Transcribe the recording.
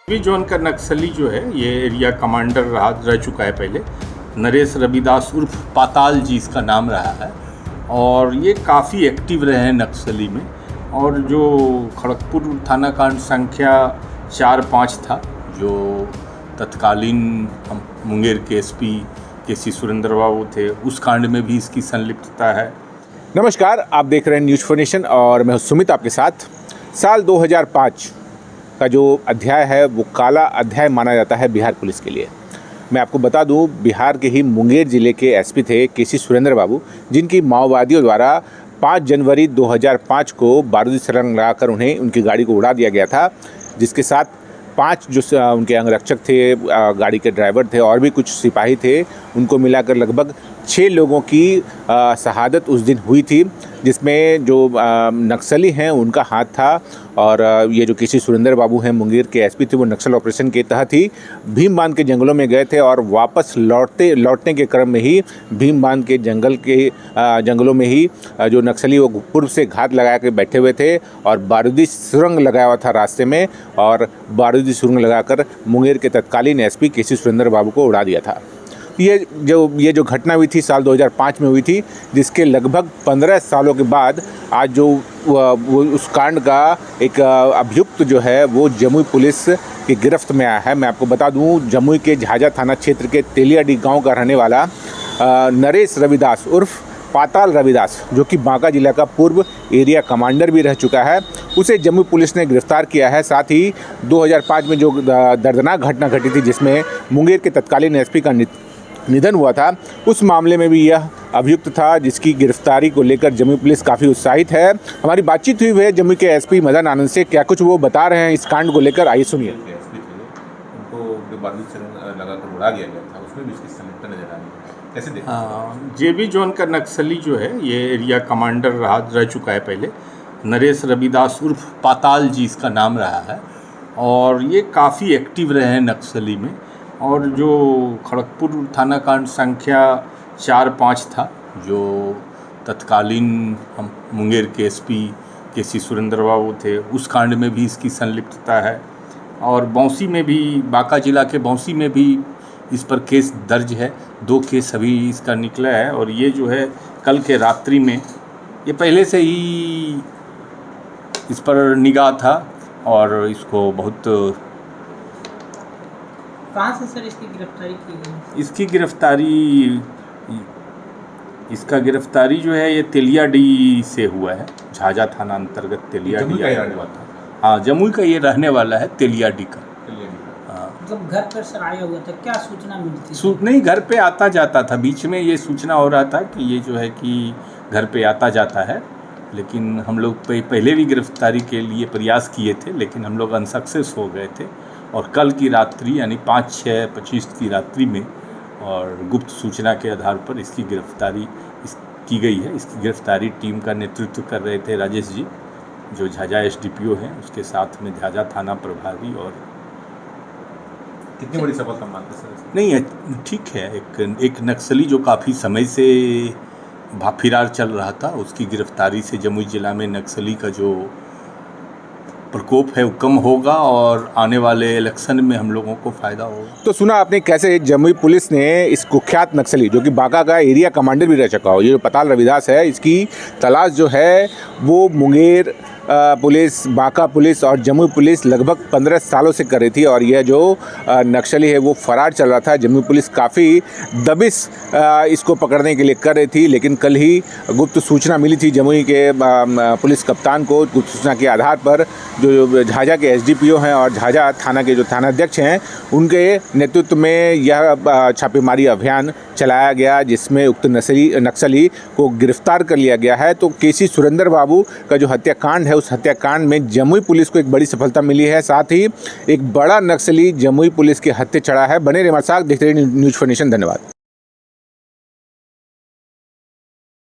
भी जोन का नक्सली जो है ये एरिया कमांडर रह चुका है पहले। नरेश रविदास उर्फ पाताल जी इसका नाम रहा है और ये काफ़ी एक्टिव रहे हैं नक्सली में। और जो खड़गपुर थाना कांड संख्या 4-5 था, जो तत्कालीन मुंगेर के एसपी केसी सुरेंद्र बाबू थे, उस कांड में भी इसकी संलिप्तता है। नमस्कार, आप देख रहे हैं न्यूज़ फॉर नेशन और मैं सुमित आपके साथ। साल 2005 का जो अध्याय है वो काला अध्याय माना जाता है बिहार पुलिस के लिए। मैं आपको बता दूं, बिहार के ही मुंगेर ज़िले के एसपी थे केसी सुरेंद्र बाबू, जिनकी माओवादियों द्वारा 5 जनवरी 2005 को बारूदी सुरंग लगाकर उन्हें उनकी गाड़ी को उड़ा दिया गया था, जिसके साथ 5 जो उनके अंगरक्षक थे, गाड़ी के ड्राइवर थे और भी कुछ सिपाही थे, उनको मिलाकर लगभग 6 लोगों की शहादत उस दिन हुई थी, जिसमें जो नक्सली हैं उनका हाथ था। और ये जो केसी सुरेंद्र बाबू हैं मुंगेर के एसपी थे, वो नक्सल ऑपरेशन के तहत ही भीम बांध के जंगलों में गए थे और वापस लौटने के क्रम में ही भीम बांध के जंगलों में ही जो नक्सली वो पूर्व से घात लगा के बैठे हुए थे और बारूदी सुरंग लगाया हुआ था रास्ते में, और बारूदी सुरंग लगाकर मुंगेर के तत्कालीन एसपी केसी सुरेंद्र बाबू को उड़ा दिया था। ये जो घटना हुई थी साल 2005 में हुई थी, जिसके लगभग 15 सालों के बाद आज जो वो उस कांड का एक अभियुक्त जो है वो जमुई पुलिस की गिरफ्त में आया है। मैं आपको बता दूं, जमुई के झाझा थाना क्षेत्र के तेलियाडी गांव का रहने वाला नरेश रविदास उर्फ पाताल रविदास, जो कि बांका जिला का पूर्व एरिया कमांडर भी रह चुका है, उसे जमुई पुलिस ने गिरफ्तार किया है। साथ ही 2005 में जो दर्दनाक घटना घटी थी, जिसमें मुंगेर के तत्कालीन एसपी का निधन हुआ था, उस मामले में भी यह अभियुक्त था, जिसकी गिरफ्तारी को लेकर जमुई पुलिस काफ़ी उत्साहित है। हमारी बातचीत हुई है जमुई के एसपी मदन आनंद से, क्या कुछ वो बता रहे हैं इस कांड को लेकर, आइए सुनिए। जेबी जोन का नक्सली जो है ये एरिया कमांडर रह चुका है पहले। नरेश रविदास उर्फ पाताल जी इसका नाम रहा है और ये काफ़ी एक्टिव रहे हैं नक्सली में। और जो खड़गपुर थाना कांड संख्या 4-5 था, जो तत्कालीन मुंगेर के एसपी केसी सुरेंद्र बाबू थे, उस कांड में भी इसकी संलिप्तता है। और बौंसी में भी, बांका जिला के बौंसी में भी इस पर केस दर्ज है। 2 केस अभी इसका निकला है और ये जो है कल के रात्रि में, ये पहले से ही इस पर निगाह था और इसको बहुत। कहाँ से सर इसकी गिरफ्तारी की गई? इसका गिरफ्तारी जो है ये तेलियाडी से हुआ है, झाझा थाना अंतर्गत तेलियाडी आया हुआ था। हाँ, जमुई का ये रहने वाला है, तेलियाडी का। हाँ, मतलब घर पर सर आया हुआ था, क्या सूचना मिली थी? नहीं, घर पे आता जाता था। बीच में ये सूचना हो रहा था कि ये जो है कि घर पे आता जाता है, लेकिन हम लोग पहले भी गिरफ्तारी के लिए प्रयास किए थे, लेकिन हम लोग अनसक्सेस हो गए थे। और कल की रात्रि यानी 5/6/25 की रात्रि में और गुप्त सूचना के आधार पर इसकी गिरफ्तारी की गई है। इसकी गिरफ्तारी टीम का नेतृत्व कर रहे थे राजेश जी, जो झाझा एसडीपीओ हैं, उसके साथ में झाझा थाना प्रभारी। और कितनी बड़ी सफलता मानते सर? नहीं है, ठीक है। एक नक्सली जो काफ़ी समय से फिरार चल रहा था, उसकी गिरफ्तारी से जमुई जिला में नक्सली का जो प्रकोप है वो कम होगा और आने वाले इलेक्शन में हम लोगों को फ़ायदा होगा। तो सुना आपने कैसे जमुई पुलिस ने इस कुख्यात नक्सली, जो कि बांका का एरिया कमांडर भी रह चुका हो, ये जो पाताल रविदास है, इसकी तलाश जो है वो मुंगेर पुलिस, बांका पुलिस और जमुई पुलिस लगभग 15 सालों से कर रही थी। और यह जो नक्सली है वो फरार चल रहा था। जमुई पुलिस काफ़ी दबिश इसको पकड़ने के लिए कर रही थी, लेकिन कल ही गुप्त सूचना मिली थी जमुई के पुलिस कप्तान को। गुप्त सूचना के आधार पर जो झाझा के एसडीपीओ हैं और झाझा थाना के जो थानाध्यक्ष हैं, उनके नेतृत्व में यह छापेमारी अभियान चलाया गया, जिसमें उक्त नक्सली को गिरफ्तार कर लिया गया है। तो केसी सुरेंद्र बाबू का जो हत्याकांड है, उस हत्याकांड में जमुई पुलिस को एक बड़ी सफलता मिली है। साथ ही एक बड़ा नक्सली जमुई पुलिस के हत्थे चढ़ा है। बने रहिए हमारे साथ, देखते रहिए न्यूज़ फॉर नेशन। धन्यवाद।